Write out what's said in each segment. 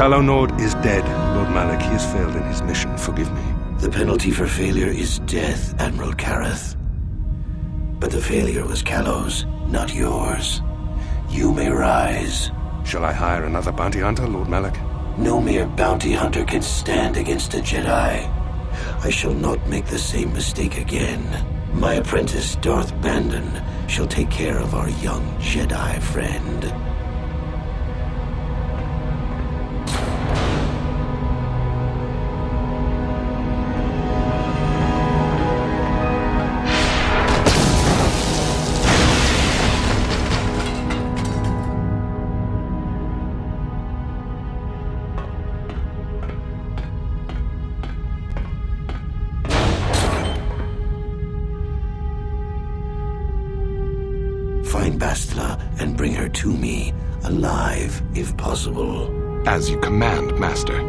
Calo Nord is dead, Lord Malak. He has failed in his mission. Forgive me. The penalty for failure is death, Admiral Kareth. But the failure was Calo's, not yours. You may rise. Shall I hire another bounty hunter, Lord Malak? No mere bounty hunter can stand against a Jedi. I shall not make the same mistake again. My apprentice, Darth Bandon, shall take care of our young Jedi friend. Find Bastila and bring her to me, alive if possible. As you command, Master.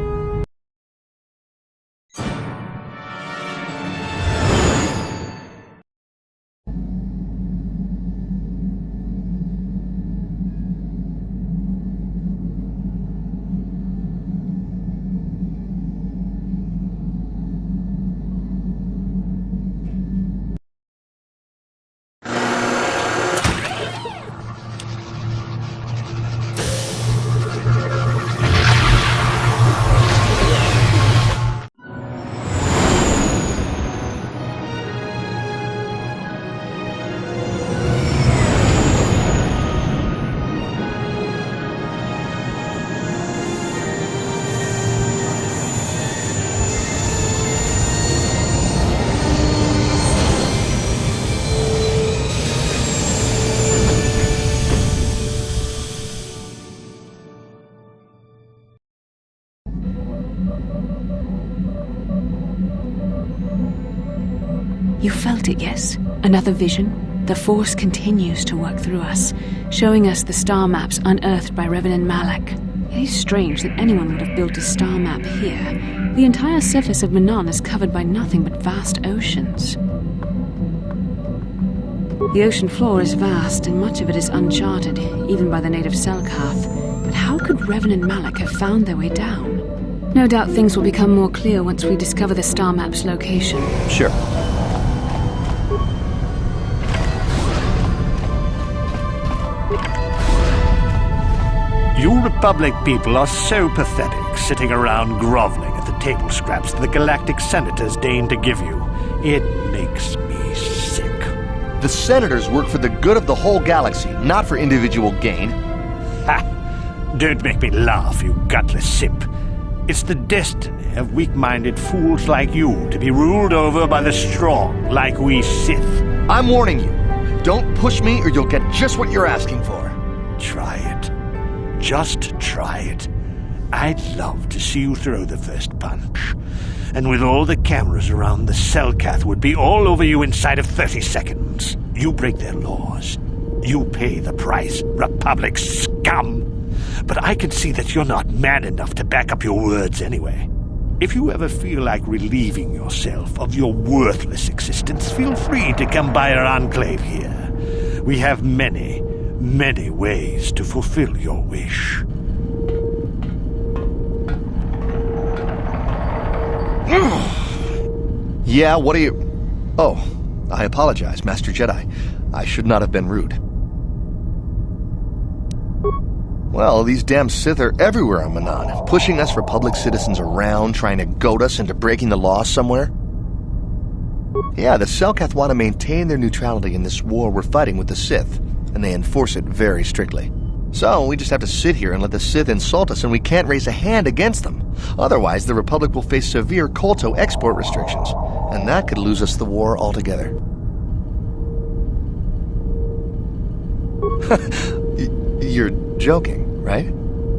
You felt it, yes? Another vision? The Force continues to work through us, showing us the star maps unearthed by Reverend Malak. It is strange that anyone would have built a star map here. The entire surface of Manaan is covered by nothing but vast oceans. The ocean floor is vast, and much of it is uncharted, even by the native Selkath. But how could Reverend Malak have found their way down? No doubt things will become more clear once we discover the star map's location. Sure. You Republic people are so pathetic, sitting around groveling at the table scraps the galactic senators deign to give you. It makes me sick. The senators work for the good of the whole galaxy, not for individual gain. Ha! Don't make me laugh, you gutless simp. It's the destiny of weak-minded fools like you to be ruled over by the strong, like we Sith. I'm warning you. Don't push me or you'll get just what you're asking for. Try it. Just try it. I'd love to see you throw the first punch. And with all the cameras around, the Selkath would be all over you inside of 30 seconds. You break their laws. You pay the price, Republic scum. But I can see that you're not man enough to back up your words anyway. If you ever feel like relieving yourself of your worthless existence, feel free to come by our enclave here. We have many ways to fulfill your wish. Yeah, what are you... Oh, I apologize, Master Jedi. I should not have been rude. Well, these damn Sith are everywhere on Manaan, pushing us Republic citizens around, trying to goad us into breaking the law somewhere. Yeah, the Selkath want to maintain their neutrality in this war we're fighting with the Sith, and they enforce it very strictly. So, we just have to sit here and let the Sith insult us and we can't raise a hand against them. Otherwise, the Republic will face severe KOTOR export restrictions, and that could lose us the war altogether. You're joking, right?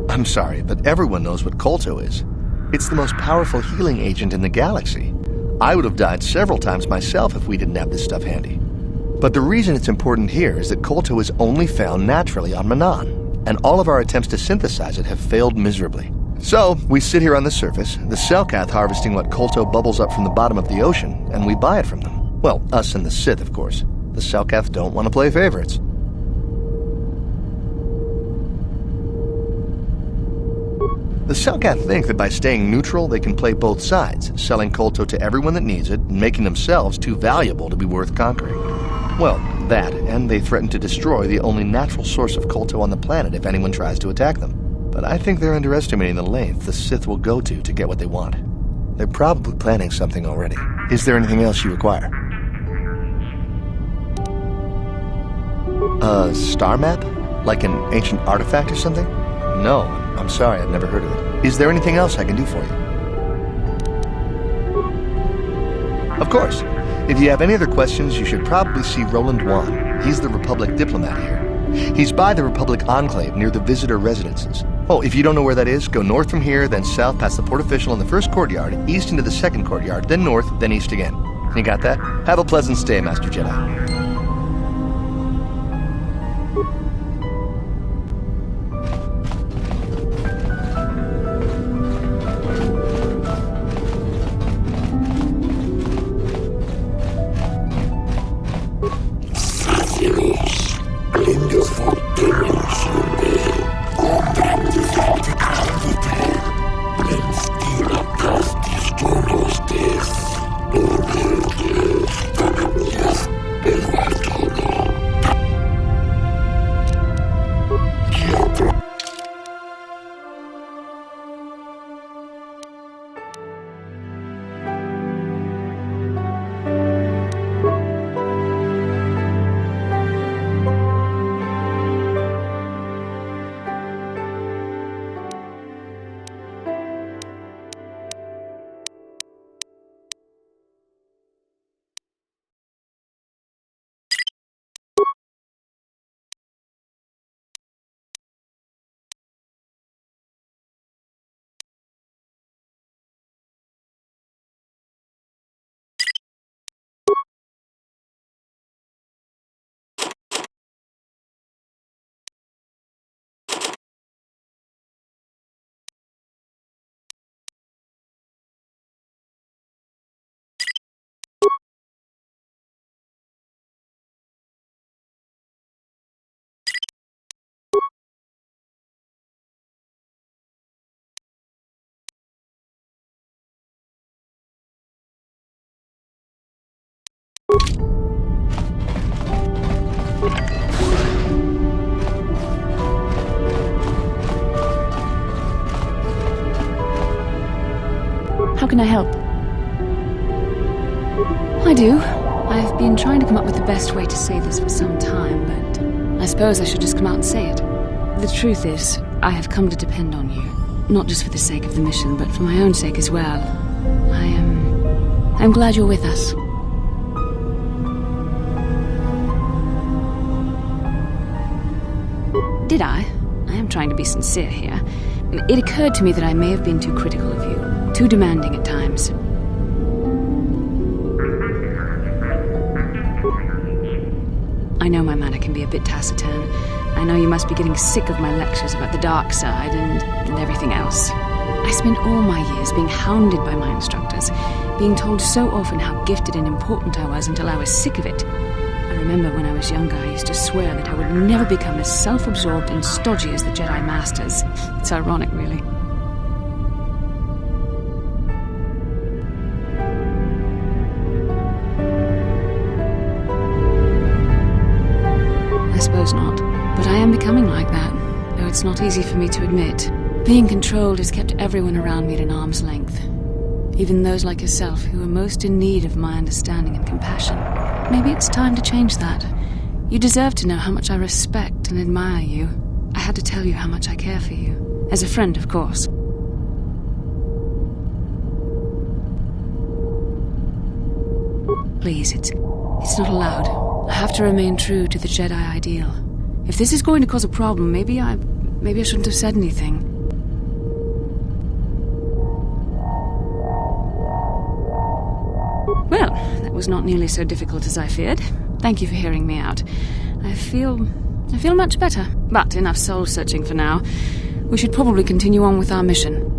I'm sorry, but everyone knows what KOTOR is. It's the most powerful healing agent in the galaxy. I would have died several times myself if we didn't have this stuff handy. But the reason it's important here is that KOTOR is only found naturally on Manaan, and all of our attempts to synthesize it have failed miserably. So, we sit here on the surface, the Selkath harvesting what KOTOR bubbles up from the bottom of the ocean, and we buy it from them. Well, us and the Sith, of course. The Selkath don't want to play favorites. The Selkath think that by staying neutral, they can play both sides, selling Kolto to everyone that needs it, and making themselves too valuable to be worth conquering. Well, that, and they threaten to destroy the only natural source of Kolto on the planet if anyone tries to attack them. But I think they're underestimating the length the Sith will go to get what they want. They're probably planning something already. Is there anything else you require? A star map? Like an ancient artifact or something? No, I'm sorry, I've never heard of it. Is there anything else I can do for you? Of course. If you have any other questions, you should probably see Roland Wan. He's the Republic diplomat here. He's by the Republic Enclave near the visitor residences. Oh, if you don't know where that is, go north from here, then south past the port official in the first courtyard, east into the second courtyard, then north, then east again. You got that? Have a pleasant stay, Master Jedi. How can I help? I do. I've been trying to come up with the best way to say this for some time, but I suppose I should just come out and say it. The truth is, I have come to depend on you. Not just for the sake of the mission, but for my own sake as well. I'm glad you're with us. Did I? I am trying to be sincere here. It occurred to me that I may have been too critical of you, too demanding at times. I know my manner can be a bit taciturn. I know you must be getting sick of my lectures about the dark side and everything else. I spent all my years being hounded by my instructors, being told so often how gifted and important I was until I was sick of it. I remember when I was younger, I used to swear that I would never become as self-absorbed and stodgy as the Jedi Masters. It's ironic, really. I suppose not, but I am becoming like that, though it's not easy for me to admit. Being controlled has kept everyone around me at an arm's length, even those like yourself who are most in need of my understanding and compassion. Maybe it's time to change that. You deserve to know how much I respect and admire you. I had to tell you how much I care for you. As a friend, of course. Please, it's not allowed. I have to remain true to the Jedi ideal. If this is going to cause a problem, maybe I shouldn't have said anything. Well, that was not nearly so difficult as I feared. Thank you for hearing me out. I feel much better. But enough soul-searching for now. We should probably continue on with our mission.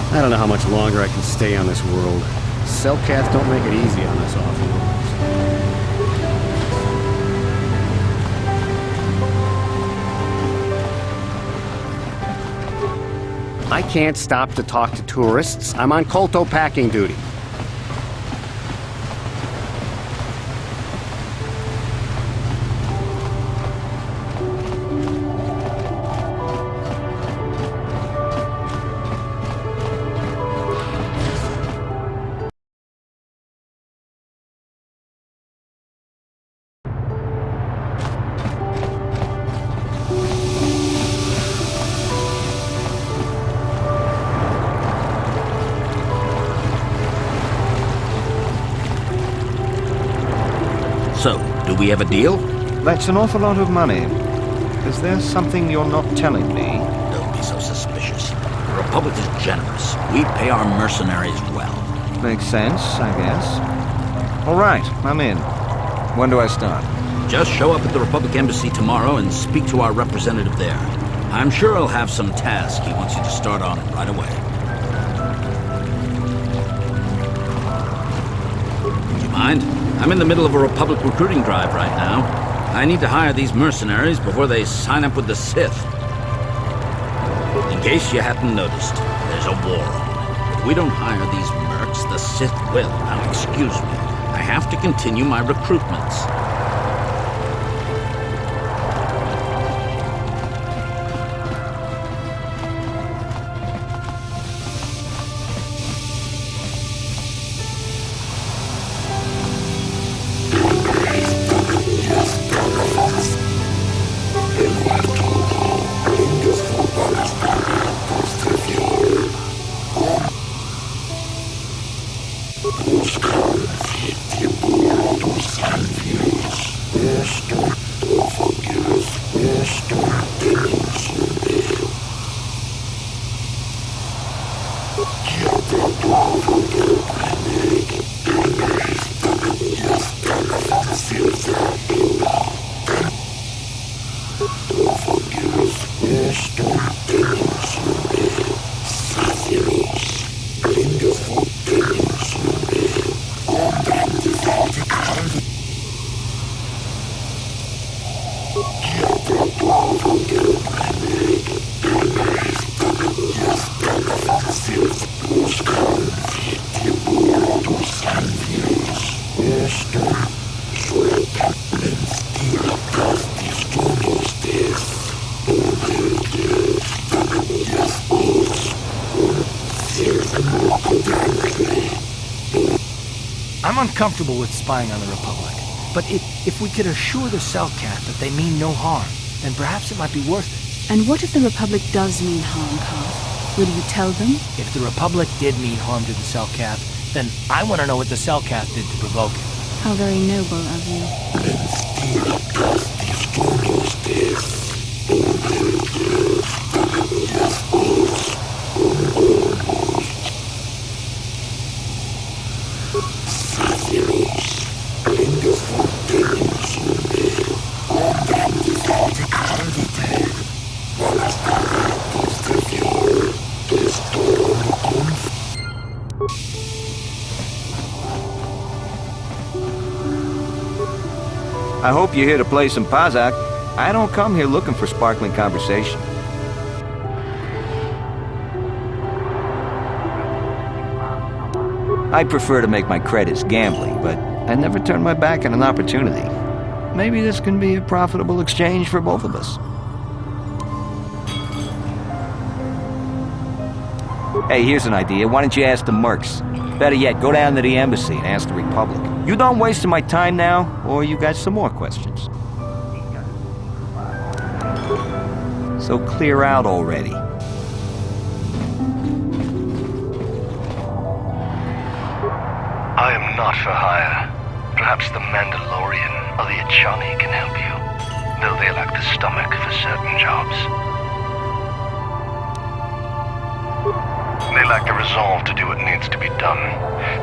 I don't know how much longer I can stay on this world. Cellcats don't make it easy on us off-worlders. I can't stop to talk to tourists. I'm on Kolto packing duty. So, do we have a deal? That's an awful lot of money. Is there something you're not telling me? Don't be so suspicious. The Republic is generous. We pay our mercenaries well. Makes sense, I guess. All right, I'm in. When do I start? Just show up at the Republic Embassy tomorrow and speak to our representative there. I'm sure he'll have some task he wants you to start on right away. Do you mind? I'm in the middle of a Republic recruiting drive right now. I need to hire these mercenaries before they sign up with the Sith. In case you hadn't noticed, there's a war on. If we don't hire these mercs, the Sith will. Now, excuse me. I have to continue my recruitments. I'm uncomfortable with spying on the Republic, but if we could assure the Cellcat that they mean no harm, then perhaps it might be worth it. And what if the Republic does mean harm, Carl? Will you tell them? If the Republic did mean harm to the Cellcat, then I want to know what the Cellcat did to provoke it. How very noble of you. I hope you're here to play some Pazak. I don't come here looking for sparkling conversation. I prefer to make my credits gambling, but I never turn my back on an opportunity. Maybe this can be a profitable exchange for both of us. Hey, here's an idea. Why don't you ask the mercs? Better yet, go down to the embassy and ask the Republic. You done wasting my time now, or you got some more questions? So clear out already. I am not for hire. Perhaps the Mandalorian or the Achani can help you, though they lack the stomach for certain jobs. They lack the resolve to do what needs to be done.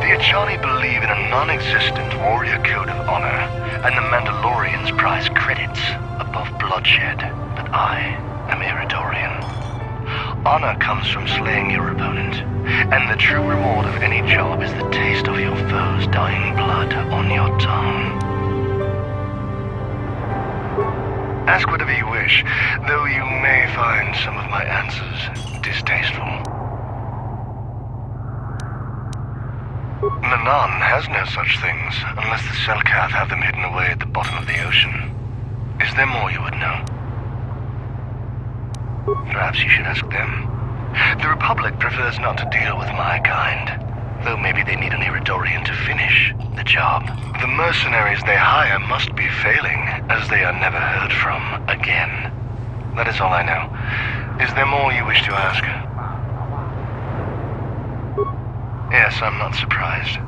The Achani believe in a non-existent warrior code of honor, and the Mandalorians prize credits above bloodshed. But I am Iridorian. Honor comes from slaying your opponent, and the true reward of any job is the taste of your foe's dying blood on your tongue. Ask whatever you wish, though you may find some of my answers distasteful. Manaan has no such things, unless the Selkath have them hidden away at the bottom of the ocean. Is there more you would know? Perhaps you should ask them. The Republic prefers not to deal with my kind, though maybe they need an Iridorian to finish the job. The mercenaries they hire must be failing, as they are never heard from again. That is all I know. Is there more you wish to ask? Yes, I'm not surprised.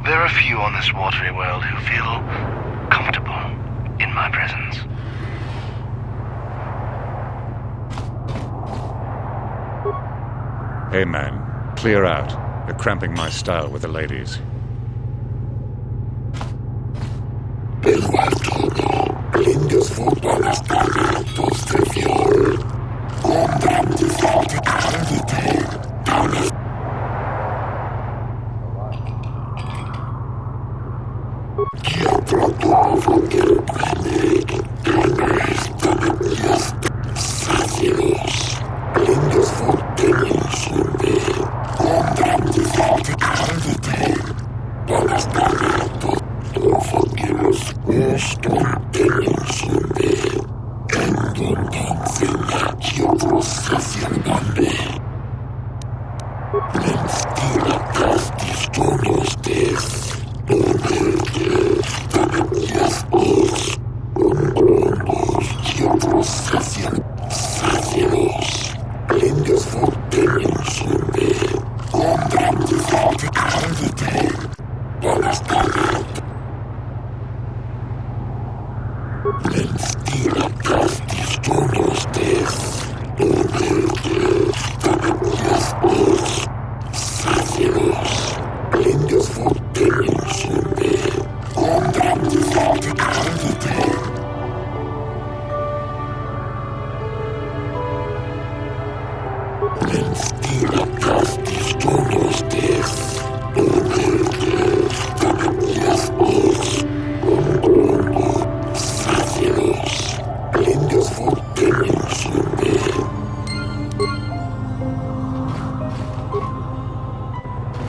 There are few on this watery world who feel comfortable in my presence. Hey man, clear out. You're cramping my style with the ladies.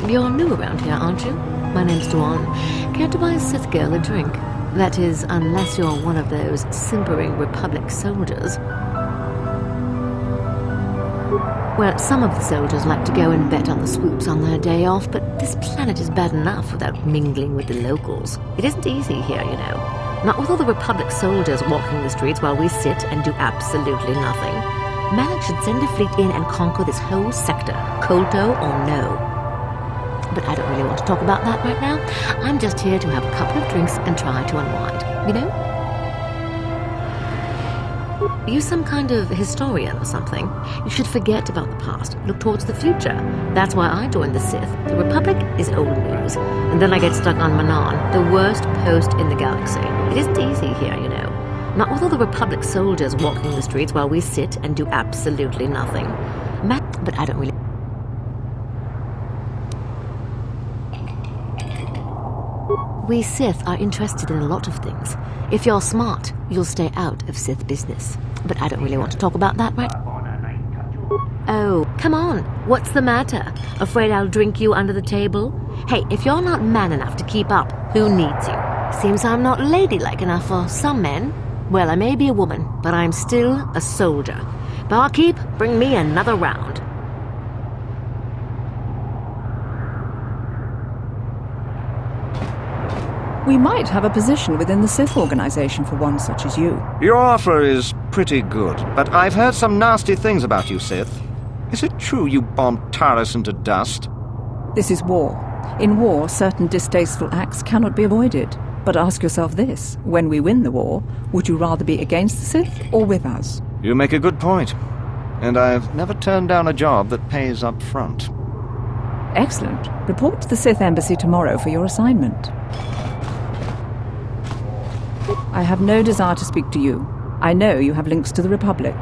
You're new around here, aren't you? My name's Dawn. Care to buy a Sith girl a drink? That is, unless you're one of those simpering Republic soldiers. Well, some of the soldiers like to go and bet on the swoops on their day off, but this planet is bad enough without mingling with the locals. It isn't easy here, you know. Not with all the Republic soldiers walking the streets while we sit and do absolutely nothing. Mannan should send a fleet in and conquer this whole sector, KOTOR or no. But I don't really want to talk about that right now. I'm just here to have a couple of drinks and try to unwind, you know? Are you some kind of historian or something? You should forget about the past, look towards the future. That's why I joined the Sith. The Republic is old news. And then I get stuck on Manaan, the worst post in the galaxy. It isn't easy here, you know. Not with all the Republic soldiers walking the streets while we sit and do absolutely nothing. But I don't really... We Sith are interested in a lot of things. If you're smart, you'll stay out of Sith business. But I don't really want to talk about that right... Oh, come on. What's the matter? Afraid I'll drink you under the table? Hey, if you're not man enough to keep up, who needs you? Seems I'm not ladylike enough for some men. Well, I may be a woman, but I'm still a soldier. Barkeep, bring me another round. We might have a position within the Sith organization for one such as you. Your offer is pretty good, but I've heard some nasty things about you, Sith. Is it true you bombed Taris into dust? This is war. In war, certain distasteful acts cannot be avoided. But ask yourself this, when we win the war, would you rather be against the Sith or with us? You make a good point. And I've never turned down a job that pays up front. Excellent. Report to the Sith Embassy tomorrow for your assignment. I have no desire to speak to you. I know you have links to the Republic.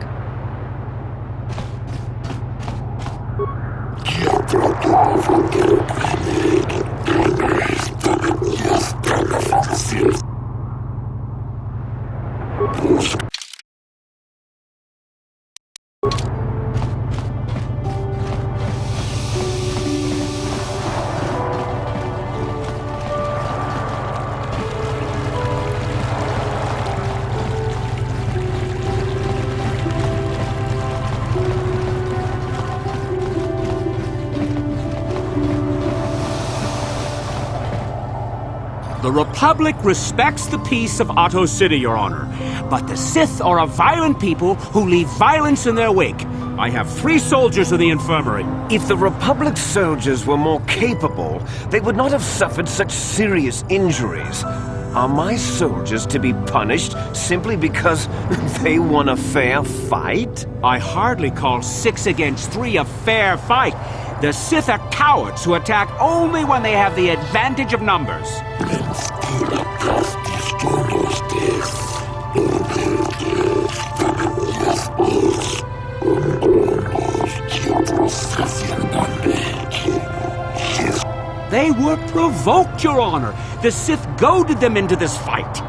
The Republic respects the peace of Atho City, Your Honor. But the Sith are a violent people who leave violence in their wake. I have 3 soldiers in the infirmary. If the Republic soldiers were more capable, they would not have suffered such serious injuries. Are my soldiers to be punished simply because they won a fair fight? I hardly call 6 against 3 a fair fight. The Sith are cowards who attack only when they have the advantage of numbers. They were provoked, Your Honor. The Sith goaded them into this fight.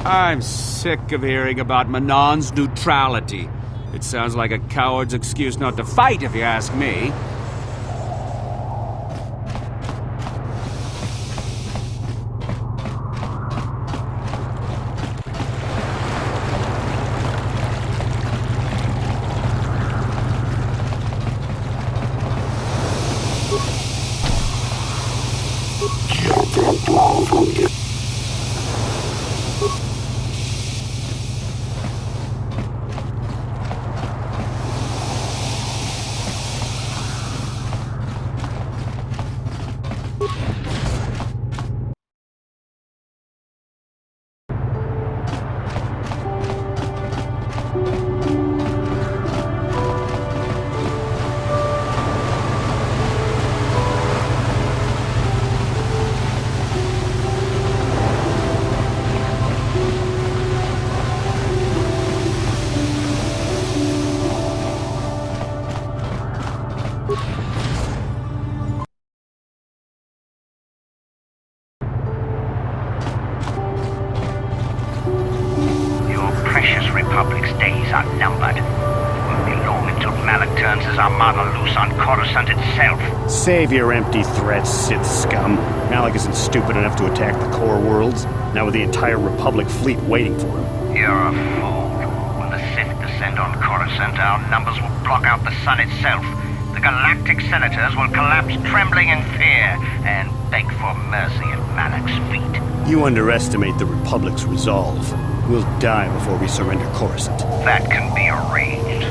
I'm sick of hearing about Manan's neutrality. It sounds like a coward's excuse not to fight, if you ask me. Republic's days are numbered. It won't be long until Malak turns his armada loose on Coruscant itself. Save your empty threats, Sith scum. Malak isn't stupid enough to attack the core worlds, now with the entire Republic fleet waiting for him. You're a fool. When the Sith descend on Coruscant, our numbers will block out the sun itself. The galactic senators will collapse trembling in fear and beg for mercy at Malak's feet. You underestimate the Republic's resolve. We'll die before we surrender Coruscant. That can be arranged.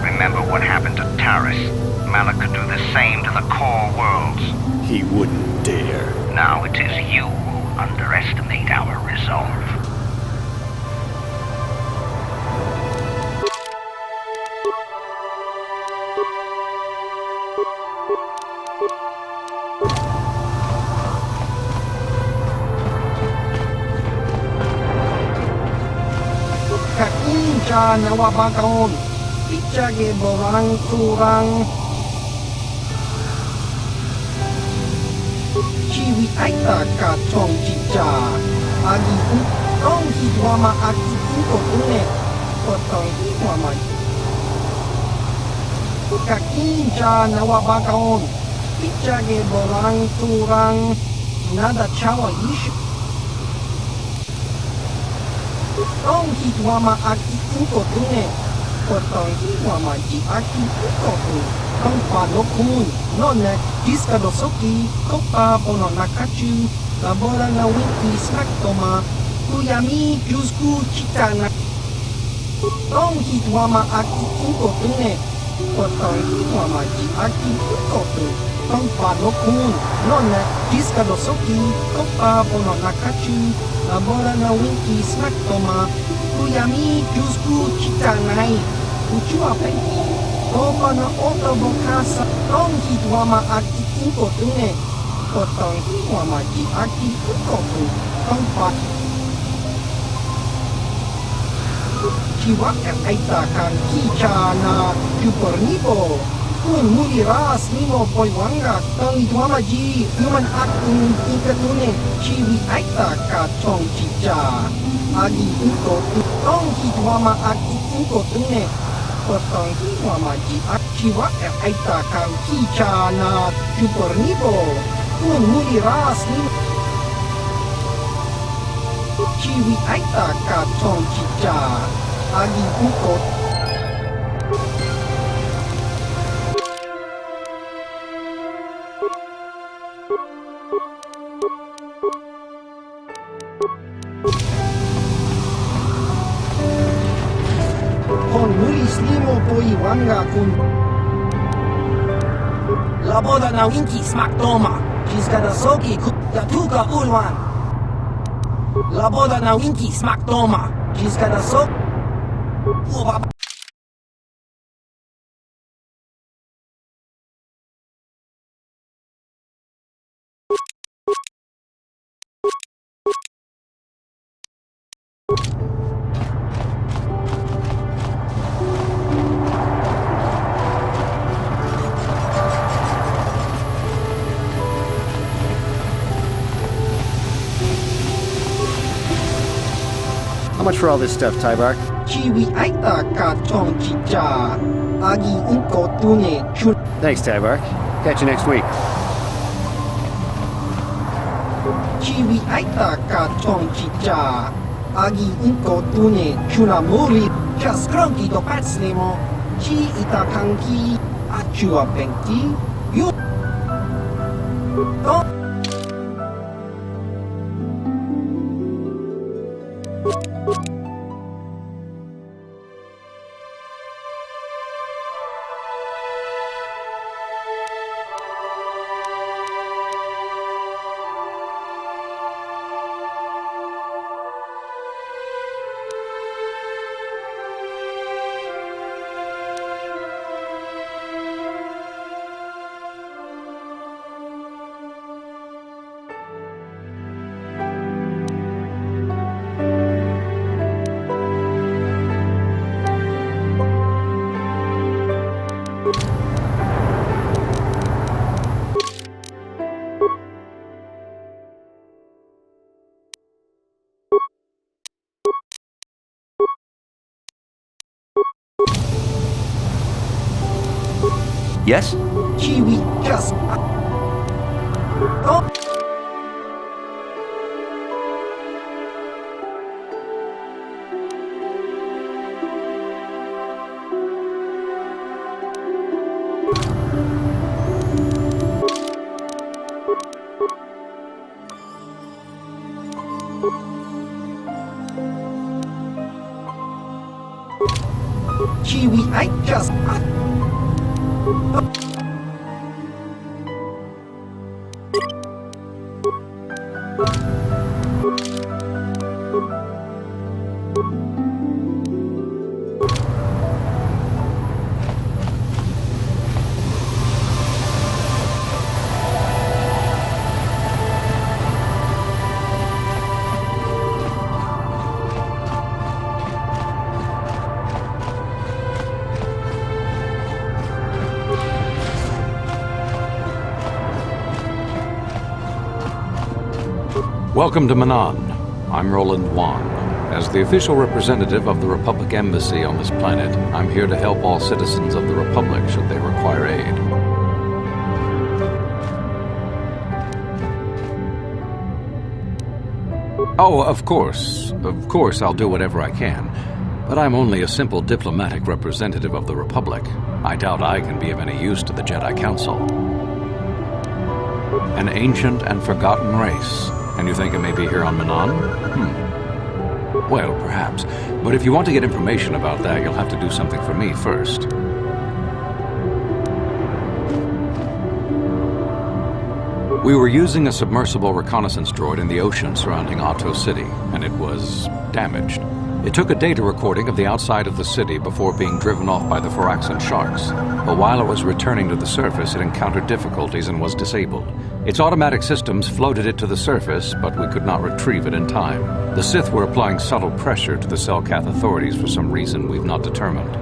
Remember what happened to Taris. Malak could do the same to the core worlds. He wouldn't dare. Now it is you who underestimate our resolve. Nawabagaon, Pichage Borang Turang, Chiwi Aita Katong Chicha, Agi Utong Hidwama Aki Utone, Otong Hidwama. Kakinja Nawabagaon, Pichage Borang Turang, nada chawa ish. Tong hitwama aki uko tune. Kotong hitwama ji aki uko tu. Tong padokun. Nonne diskadosoki. Kopa bono nakachu. Labora na wiki snaktoma. Kuyami jusku chitana. Tong hitwama aki uko tune. Kotong hitwama ji aki uko tu. Tong padokun. Nonne diskadosoki. Kopa bono nakachu. Labora na wiki snaktoma. Kuyami jusku chitanai. Uchua penti. Topa na oto bokasa. Tong hitwama aki uko tune. Kotong hitwama ji aki uko tu. Tong pa. Chiwak aita kan kichana. Jupornipo. Kun muli ras nimo poiwanga. Tong hitwama ji. Human akun ikatune. Chiwi aita ka tong chicha. Agi uko tu. Tong hitwama aki uko tune. Kotong hitwama ji aki wa aita kan kichana. Jupornipo. Kun muli ras nimo. Chiwi aita ka tong chicha. Agi uko. Kon mulis limo poiwanga kun. Laboda na winki smaktoma. Jiskadasoki kutatuka ulwan. Laboda na winki smaktoma. Jiskadasoki. How much for all this stuff, Tybark? Chiwi aita ka tong chicha. Agi uko tune chun. Thanks, Tybark. Catch you next week. Chiwi aita ka tong chicha. Agi uko tune chuna muri. Just cronky do pats nemo. Chi ita kanki. Achua penti. You. Tong. Yes? Chiwi just. Oh. Chiwi, I just. Welcome to Manaan. I'm Roland Wan. As the official representative of the Republic Embassy on this planet, I'm here to help all citizens of the Republic should they require aid. Oh, of course. Of course I'll do whatever I can. But I'm only a simple diplomatic representative of the Republic. I doubt I can be of any use to the Jedi Council. An ancient and forgotten race. And you think it may be here on Manaan? Well, perhaps. But if you want to get information about that, you'll have to do something for me first. We were using a submersible reconnaissance droid in the ocean surrounding Atho City, and it was damaged. It took a data recording of the outside of the city before being driven off by the Firaxan sharks. But while it was returning to the surface, it encountered difficulties and was disabled. Its automatic systems floated it to the surface, but we could not retrieve it in time. The Sith were applying subtle pressure to the Selkath authorities for some reason we've not determined,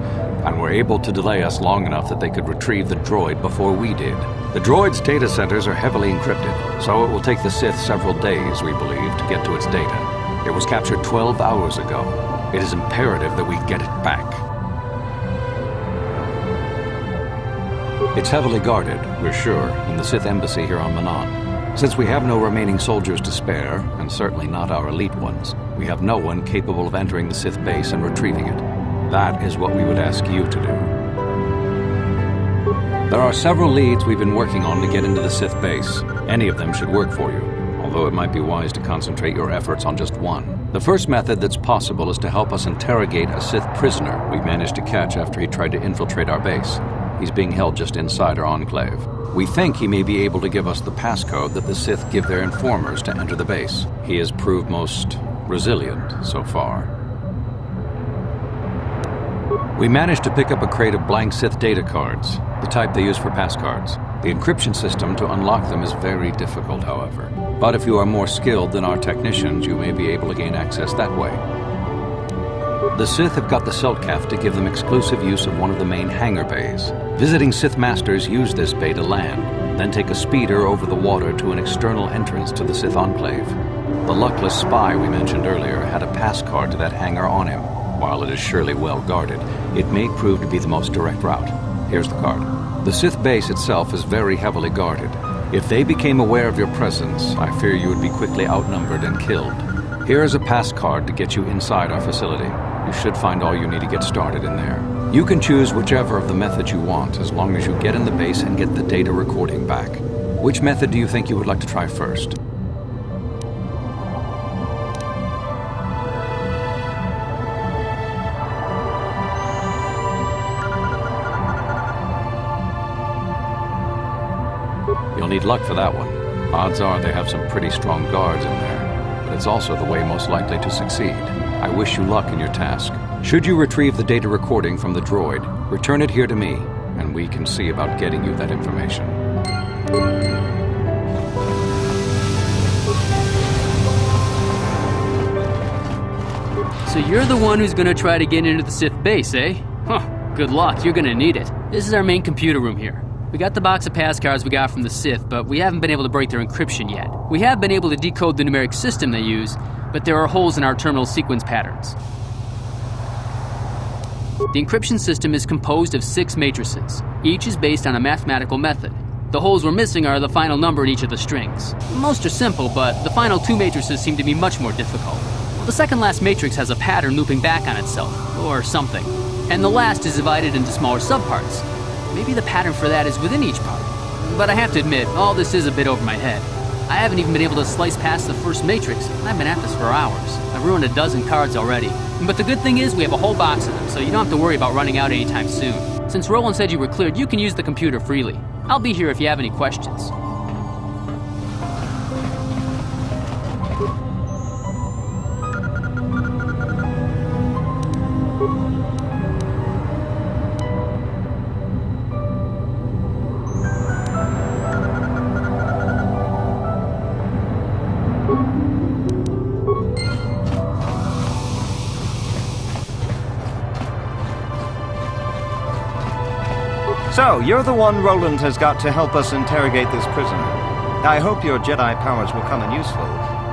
and were able to delay us long enough that they could retrieve the droid before we did. The droid's data centers are heavily encrypted, so it will take the Sith several days, we believe, to get to its data. It was captured 12 hours ago. It is imperative that we get it back. It's heavily guarded, we're sure, in the Sith embassy here on Manaan. Since we have no remaining soldiers to spare, and certainly not our elite ones, we have no one capable of entering the Sith base and retrieving it. That is what we would ask you to do. There are several leads we've been working on to get into the Sith base. Any of them should work for you, although it might be wise to concentrate your efforts on just one. The first method that's possible is to help us interrogate a Sith prisoner we managed to catch after he tried to infiltrate our base. He's being held just inside our enclave. We think he may be able to give us the passcode that the Sith give their informers to enter the base. He has proved most resilient so far. We managed to pick up a crate of blank Sith data cards, the type they use for passcards. The encryption system to unlock them is very difficult, however. But if you are more skilled than our technicians, you may be able to gain access that way. The Sith have got the Selkath to give them exclusive use of one of the main hangar bays. Visiting Sith masters use this bay to land, then take a speeder over the water to an external entrance to the Sith enclave. The luckless spy we mentioned earlier had a pass card to that hangar on him. While it is surely well guarded, it may prove to be the most direct route. Here's the card. The Sith base itself is very heavily guarded. If they became aware of your presence, I fear you would be quickly outnumbered and killed. Here is a pass card to get you inside our facility. You should find all you need to get started in there. You can choose whichever of the methods you want, as long as you get in the base and get the data recording back. Which method do you think you would like to try first? You'll need luck for that one. Odds are they have some pretty strong guards in there, but it's also the way most likely to succeed. I wish you luck in your task. Should you retrieve the data recording from the droid, return it here to me, and we can see about getting you that information. So you're the one who's gonna try to get into the Sith base, eh? Huh, good luck, you're gonna need it. This is our main computer room here. We got the box of pass cards we got from the Sith, but we haven't been able to break their encryption yet. We have been able to decode the numeric system they use, but there are holes in our terminal sequence patterns. The encryption system is composed of 6 matrices. Each is based on a mathematical method. The holes we're missing are the final number in each of the strings. Most are simple, but the final 2 matrices seem to be much more difficult. The second last matrix has a pattern looping back on itself, or something. And the last is divided into smaller subparts. Maybe the pattern for that is within each part. But I have to admit, all this is a bit over my head. I haven't even been able to slice past the first matrix, and I've been at this for hours. I've ruined a dozen cards already. But the good thing is we have a whole box of them, so you don't have to worry about running out anytime soon. Since Roland said you were cleared, you can use the computer freely. I'll be here if you have any questions. So, you're the one Roland has got to help us interrogate this prisoner. I hope your Jedi powers will come in useful.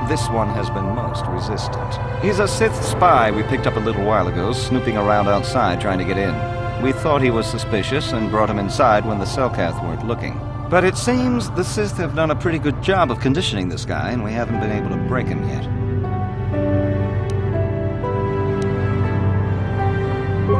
This one has been most resistant. He's a Sith spy we picked up a little while ago, snooping around outside trying to get in. We thought he was suspicious and brought him inside when the Selkath weren't looking. But it seems the Sith have done a pretty good job of conditioning this guy, and we haven't been able to break him yet.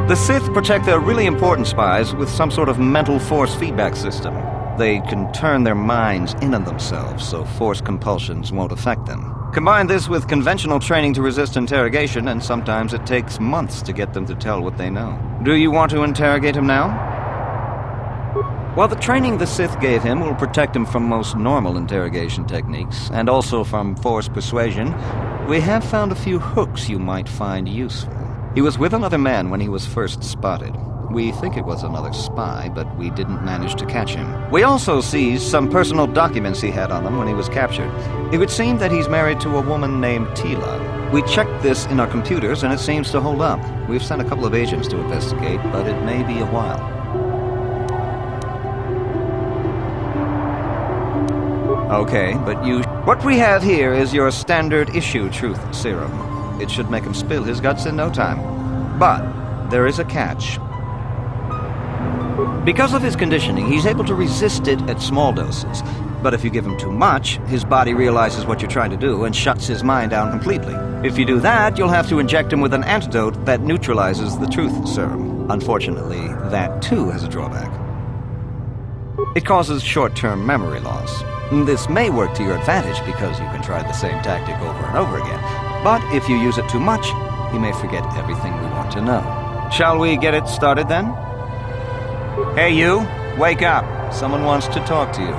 The Sith protect their really important spies with some sort of mental force feedback system. They can turn their minds in on themselves, so force compulsions won't affect them. Combine this with conventional training to resist interrogation, and sometimes it takes months to get them to tell what they know. Do you want to interrogate him now? Well, the training the Sith gave him will protect him from most normal interrogation techniques, and also from force persuasion. We have found a few hooks you might find useful. He was with another man when he was first spotted. We think it was another spy, but we didn't manage to catch him. We also seized some personal documents he had on him when he was captured. It would seem that he's married to a woman named Tila. We checked this in our computers, and it seems to hold up. We've sent a couple of agents to investigate, but it may be a while. Okay, but what we have here is your standard issue truth serum. It should make him spill his guts in no time. But there is a catch. Because of his conditioning, he's able to resist it at small doses. But if you give him too much, his body realizes what you're trying to do and shuts his mind down completely. If you do that, you'll have to inject him with an antidote that neutralizes the truth serum. Unfortunately, that too has a drawback. It causes short-term memory loss. This may work to your advantage because you can try the same tactic over and over again. But if you use it too much, he may forget everything we want to know. Shall we get it started then? Hey you, wake up. Someone wants to talk to you.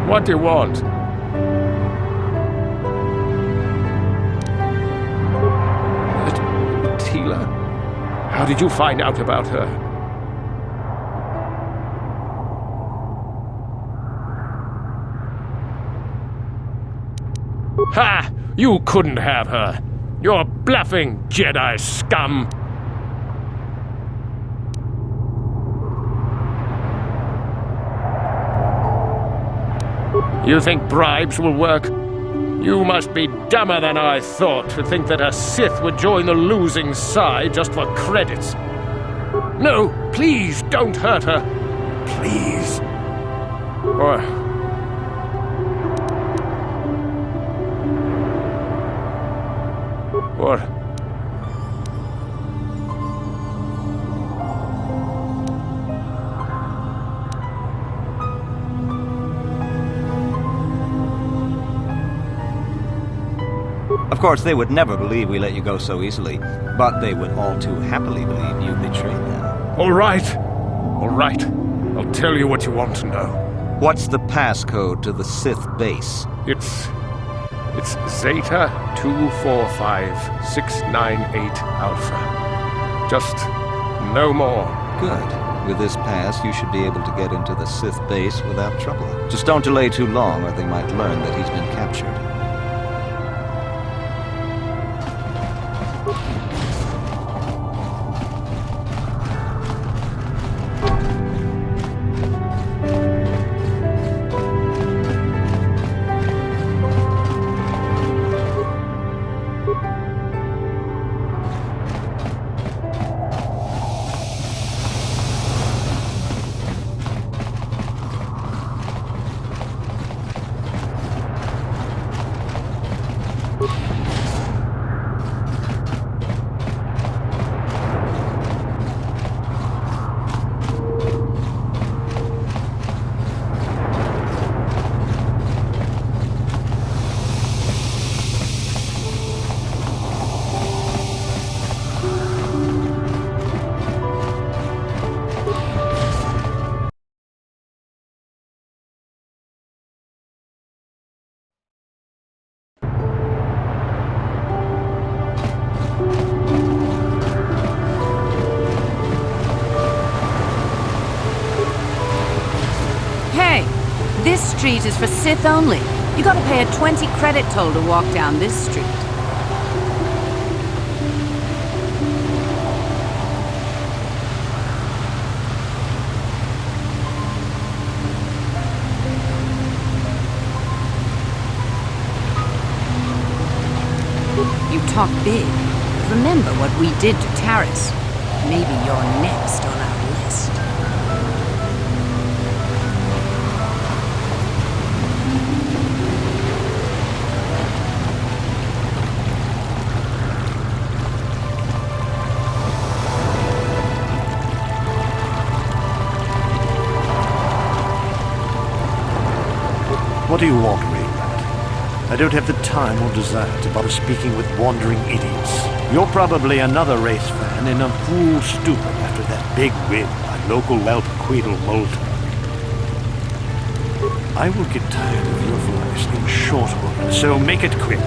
What do you want? Tila? How did you find out about her? Ha! You couldn't have her! You're bluffing, Jedi scum! You think bribes will work? You must be dumber than I thought to think that a Sith would join the losing side just for credits. No, please don't hurt her. Please. What? Of course, they would never believe we let you go so easily, but they would all too happily believe you betrayed them. All right. All right. I'll tell you what you want to know. What's the passcode to the Sith base? It's Zeta 245698 Alpha. Just no more. Good. With this pass, you should be able to get into the Sith base without trouble. Just don't delay too long, or they might learn that he's been captured. This street is for Sith only. You gotta pay a 20 credit toll to walk down this street. You talk big. Remember what we did to Taris. Maybe you're next on our list. What do you want, Ray-Rat? I don't have the time or desire to bother speaking with wandering idiots. You're probably another race fan in a fool stupor after that big win by local whelp Queedle Moulton. I will get tired of your voice in short order, so make it quick.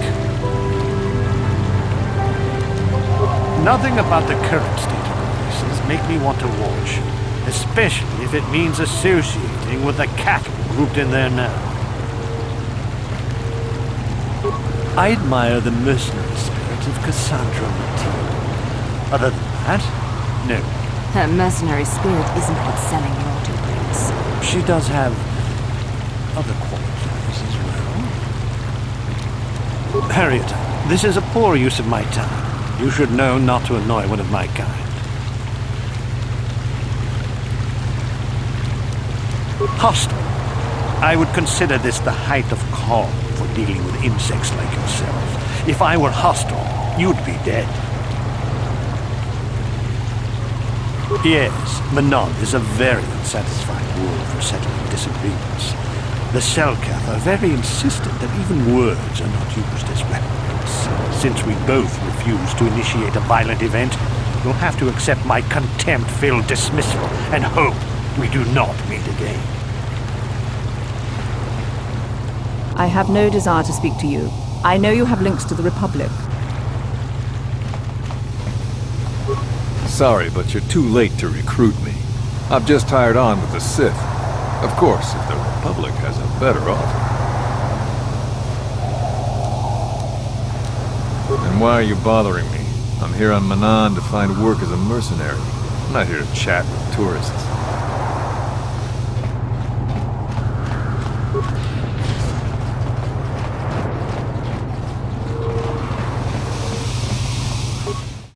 Nothing about the current state of races make me want to watch, especially if it means associating with the cattle grouped in there now. I admire the mercenary spirit of Cassandra Mateen. Other than that, no. Her mercenary spirit isn't what's selling your auto brings. She does have other qualities as well. Harriet, this is a poor use of my time. You should know not to annoy one of my kind. Hostile. I would consider this the height of calm for dealing with insects like yourself. If I were hostile, you'd be dead. Yes, Manaan is a very unsatisfying world for settling disagreements. The Selkath are very insistent that even words are not used as weapons. Since we both refuse to initiate a violent event, you'll have to accept my contempt-filled dismissal and hope we do not meet again. I have no desire to speak to you. I know you have links to the Republic. Sorry, but you're too late to recruit me. I've just hired on with the Sith. Of course, if the Republic has a better offer. And why are you bothering me? I'm here on Manaan to find work as a mercenary. I'm not here to chat with tourists.